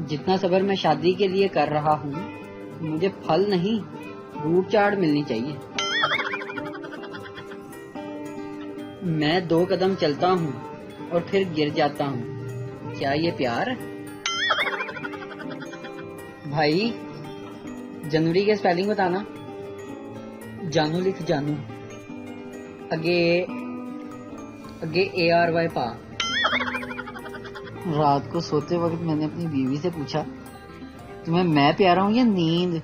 جتنا صبر میں شادی کے لیے کر رہا ہوں مجھے پھل نہیں روٹ چاٹ ملنی چاہیے. میں 2 قدم چلتا ہوں اور پھر گر جاتا ہوں. کیا یہ پیار ہے؟ بھائی جنوری کے سپیلنگ بتانا. جانو لکھ جانو اگے ARY پا. رات کو سوتے وقت میں نے اپنی بیوی سے پوچھا تمہیں میں پیارا ہوں یا نیند؟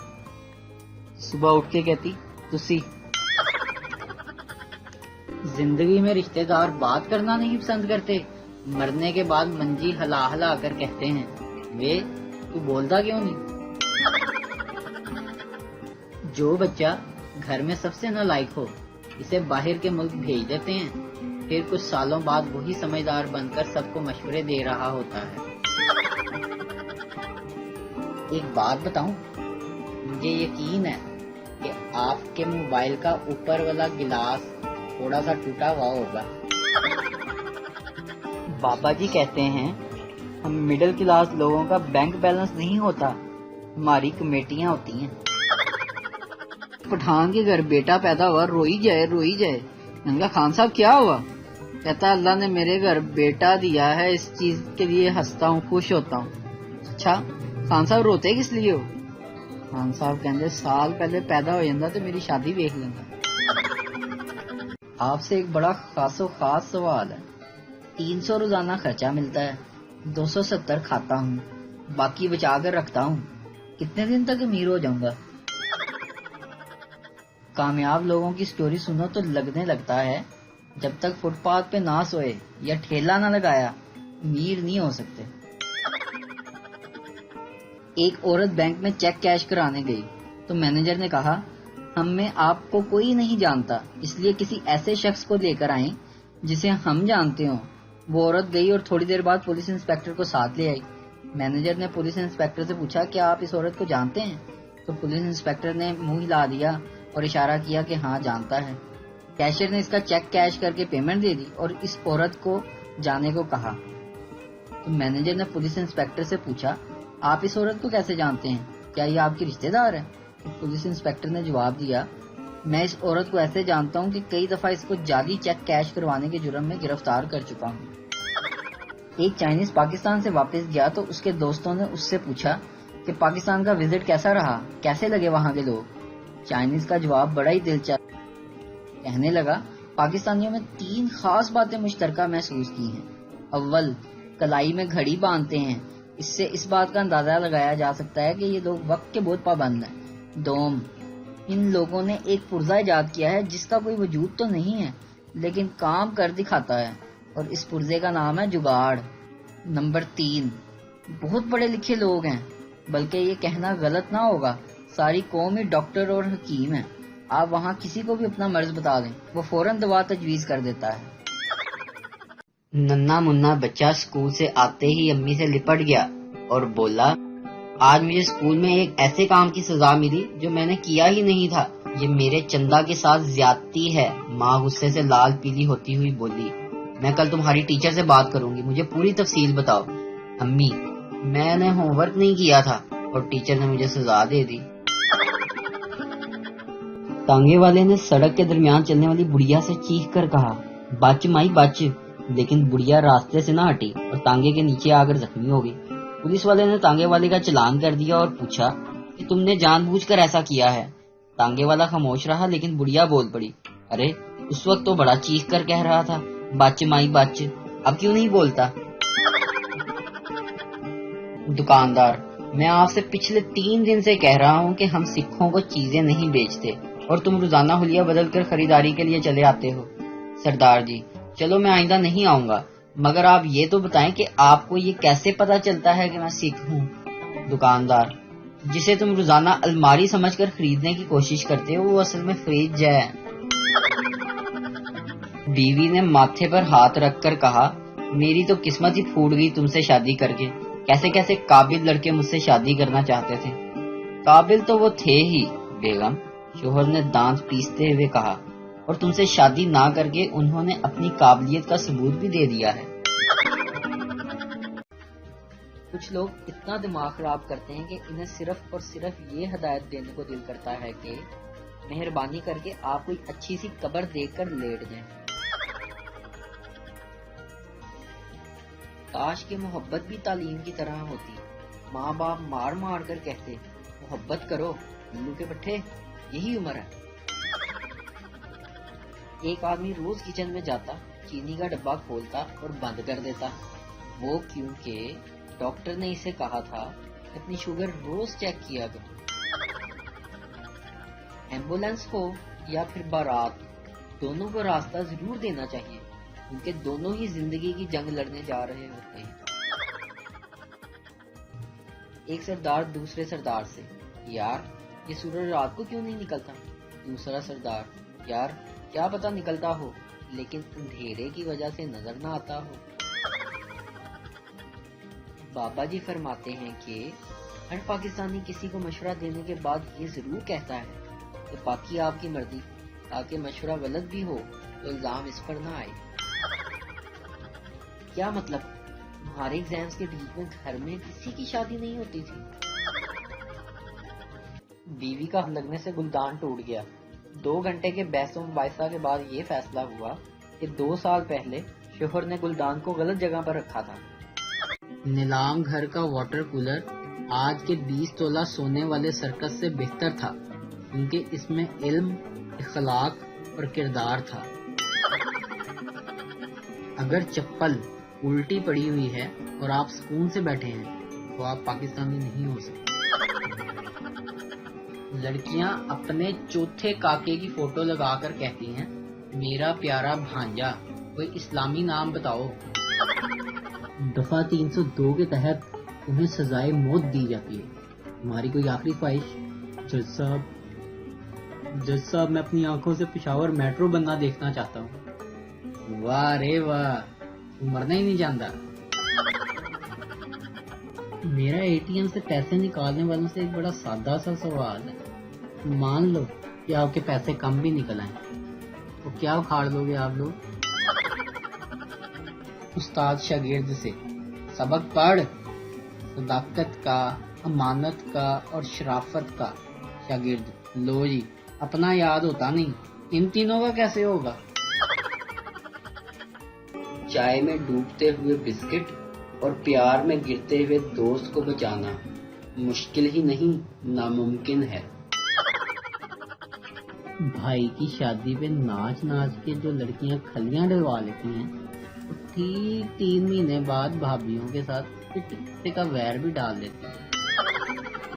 صبح اٹھ کے کہتی تسی. زندگی میں رشتہ دار بات کرنا نہیں پسند کرتے. مرنے کے بعد منجی ہلا ہلا کر کہتے ہیں وے تو بولتا کیوں نہیں. جو بچہ گھر میں سب سے نالائق ہو اسے باہر کے ملک بھیج دیتے ہیں. پھر کچھ سالوں بعد وہی سمجھدار بن کر سب کو مشورے دے رہا ہوتا ہے. ایک بات بتاؤں, مجھے یقین ہے کہ آپ کے موبائل کا اوپر والا گلاس تھوڑا سا ٹوٹا ہوا ہوگا. بابا جی کہتے ہیں ہم مڈل کلاس لوگوں کا بینک بیلنس نہیں ہوتا, ہماری کمیٹیاں ہوتی ہیں. پٹھان کے گھر بیٹا پیدا ہوا, روئی جائے. میں نے کہا خان صاحب کیا ہوا؟ کہتا اللہ نے میرے گھر بیٹا دیا ہے, اس چیز کے لیے ہنستا ہوں, خوش ہوتا ہوں. اچھا خان صاحب روتے کس لیے ہو؟ خان صاحب کہتے سال پہلے پیدا ہو جاتا تو میری شادی دیکھ لینا. آپ سے ایک بڑا خاص سوال ہے. 300 روزانہ خرچہ ملتا ہے, 270 کھاتا ہوں, باقی بچا کر رکھتا ہوں. کتنے دن تک امیر ہو جاؤں گا؟ کامیاب لوگوں کی سٹوری سنو تو لگنے لگتا ہے جب تک فٹ پاتھ پہ نہ سوئے یا ٹھیلا نہ لگایا امیر نہیں ہو سکتے. ایک عورت بینک میں چیک کیش کرانے گئی تو مینیجر نے کہا ہم میں آپ کو کوئی نہیں جانتا, اس لیے کسی ایسے شخص کو لے کر آئیں جسے ہم جانتے ہوں. وہ عورت گئی اور تھوڑی دیر بعد پولیس انسپیکٹر کو ساتھ لے آئی. مینیجر نے پولیس انسپیکٹر سے پوچھا کیا آپ اس عورت کو جانتے ہیں؟ تو پولیس انسپیکٹر نے منہ ہلا دیا اور اشارہ کیا کہ ہاں جانتا ہے. کیشیئر نے اس کا چیک کیش کر کے پیمنٹ دے دی اور اس عورت کو جانے کو کہا. تو مینیجر نے پولیس انسپیکٹر سے پوچھا آپ اس عورت کو کیسے جانتے ہیں, کیا یہ آپ کی رشتہ دار ہے؟ تو پولیس انسپیکٹر نے جواب دیا میں اس عورت کو ایسے جانتا ہوں کہ کئی دفعہ اس کو جعلی چیک کیش کروانے کے جرم میں گرفتار کر چکا ہوں. ایک چائنیز پاکستان سے واپس گیا تو اس کے دوستوں نے اس سے پوچھا کہ پاکستان کا وزٹ کیسا رہا, کیسے لگے وہاں کے لوگ؟ چائنیز کا جواب بڑا ہی دلچسپ. کہنے لگا پاکستانیوں میں 3 خاص باتیں مشترکہ محسوس کی ہیں. اول, کلائی میں گھڑی باندھتے ہیں, اس سے اس بات کا اندازہ لگایا جا سکتا ہے کہ یہ لوگ وقت کے بہت پابند ہیں. دوم, ان لوگوں نے ایک پرزہ ایجاد کیا ہے جس کا کوئی وجود تو نہیں ہے لیکن کام کر دکھاتا ہے, اور اس پرزے کا نام ہے جگاڑ. نمبر 3, بہت پڑھے لکھے لوگ ہیں, بلکہ یہ کہنا غلط نہ ہوگا ساری قوم ہی ڈاکٹر اور حکیم ہے. آپ وہاں کسی کو بھی اپنا مرض بتا دیں وہ فوراً دوا تجویز کر دیتا ہے. ننا منا بچہ اسکول سے آتے ہی امی سے لپٹ گیا اور بولا آج مجھے اسکول میں ایک ایسے کام کی سزا ملی جو میں نے کیا ہی نہیں تھا, یہ میرے چندا کے ساتھ زیادتی ہے. ماں غصے سے لال پیلی ہوتی ہوئی بولی میں کل تمہاری ٹیچر سے بات کروں گی, مجھے پوری تفصیل بتاؤ. امی میں نے ہوم ورک نہیں کیا تھا اور ٹیچر نے مجھے سزا دے دی. تانگے والے نے سڑک کے درمیان چلنے والی بڑھیا سے چیخ کر کہا بچ مائی بچ, لیکن بڑھیا راستے سے نہ ہٹی اور تانگے کے نیچے آ کر زخمی ہو گئی. پولیس والے نے تانگے والے کا چلان کر دیا اور پوچھا کہ تم نے جان بوجھ کر ایسا کیا ہے؟ تانگے والا خاموش رہا لیکن بڑھیا بول پڑی ارے اس وقت تو بڑا چیخ کر کہہ رہا تھا بچ مائی بچ, اب کیوں نہیں بولتا؟ دکاندار میں آپ سے پچھلے 3 دن سے کہہ رہا ہوں کہ ہم سکھوں کو چیزیں نہیں بیچتے اور تم روزانہ حلیہ بدل کر خریداری کے لیے چلے آتے ہو. سردار جی چلو میں آئندہ نہیں آؤں گا, مگر آپ یہ تو بتائیں کہ آپ کو یہ کیسے پتا چلتا ہے کہ میں سکھ ہوں؟ دکاندار جسے تم روزانہ الماری سمجھ کر خریدنے کی کوشش کرتے ہو وہ اصل میں فریج ہے. بیوی نے ماتھے پر ہاتھ رکھ کر کہا میری تو قسمت ہی پھوٹ گئی تم سے شادی کر کے, کیسے کیسے قابل لڑکے مجھ سے شادی کرنا چاہتے تھے. قابل تو وہ تھے ہی بیگم, شوہر نے دانت پیستے ہوئے کہا, اور تم سے شادی نہ کر کے انہوں نے اپنی قابلیت کا ثبوت بھی دے دیا ہے. کچھ لوگ اتنا دماغ خراب کرتے ہیں کہ انہیں صرف اور صرف یہ ہدایت دینے کو دل کرتا ہے کہ مہربانی کر کے آپ کوئی اچھی سی قبر دیکھ کر لیٹ جائیں۔ کاش کہ محبت بھی تعلیم کی طرح ہوتی، ماں باپ مار مار کر کہتے محبت کرو الو کے پٹھے، یہی عمر ہے۔ ایک آدمی روز کچن میں جاتا، چینی کا ڈبہ کھولتا اور بند کر دیتا، وہ کیونکہ ڈاکٹر نے اسے کہا تھا کہ اپنی شوگر روز چیک کیا کرو۔ ایمبولینس ہو یا پھر بارات، دونوں کو راستہ ضرور دینا چاہیے، کیونکہ دونوں ہی زندگی کی جنگ لڑنے جا رہے ہوتے ہیں۔ ایک سردار دوسرے سردار سے، یار یہ سورج رات کو کیوں نہیں نکلتا؟ دوسرا سردار، یار کیا پتہ نکلتا ہو لیکن اندھیرے کی وجہ سے نظر نہ آتا ہو۔ بابا جی فرماتے ہیں کہ ہر پاکستانی کسی کو مشورہ دینے کے بعد یہ ضرور کہتا ہے کہ باقی آپ کی مرضی، تاکہ مشورہ غلط بھی ہو تو الزام اس پر نہ آئے۔ کیا مطلب تمہارے ایگزامز کے بیچ میں گھر میں کسی کی شادی نہیں ہوتی تھی؟ بیوی کا لگنے سے گلدان ٹوٹ گیا۔ 2 گھنٹے کے بحث و مباحثہ کے بعد یہ فیصلہ ہوا کہ 2 سال پہلے شوہر نے گلدان کو غلط جگہ پر رکھا تھا۔ نیلام گھر کا واٹر کولر آج کے 20 تولہ سونے والے سرکس سے بہتر تھا، کیونکہ اس میں علم، اخلاق اور کردار تھا۔ اگر چپل الٹی پڑی ہوئی ہے اور آپ سکون سے بیٹھے ہیں تو آپ پاکستانی نہیں ہو سکتے۔ لڑکیاں اپنے چوتھے کاکے کی فوٹو لگا کر کہتی ہیں میرا پیارا بھانجا، کوئی اسلامی نام بتاؤ۔ دفعہ 302 کے تحت انہیں سزائے موت دی جاتی ہے۔ ہماری کوئی آخری خواہش؟ جج صاحب میں اپنی آنکھوں سے پشاور میٹرو بننا دیکھنا چاہتا ہوں۔ واہ رے واہ، مرنا ہی نہیں جانتا۔ میرا اے ٹی ایم سے پیسے نکالنے والوں سے ایک بڑا سادہ سا سوال ہے، مان لو کہ آپ کے پیسے کم بھی نکل آئیں تو کیا اکھاڑ لو گے آپ لوگ؟ استاد شاگرد سے، سبق پڑھ، صداقت کا، امانت کا اور شرافت کا۔ شاگرد، لو جی اپنا یاد ہوتا نہیں، ان تینوں کا کیسے ہوگا؟ چائے میں ڈوبتے ہوئے بسکٹ اور پیار میں گرتے ہوئے دوست کو بچانا مشکل ہی نہیں ناممکن ہے۔ بھائی کی شادی پہ ناچ ناچ کے جو لڑکیاں کھلیاں ڈلوا لیتی ہیں، ٹھیک 3 مہینے بعد بھابھیوں کے ساتھ کا ویر بھی ڈال دیتی ہیں۔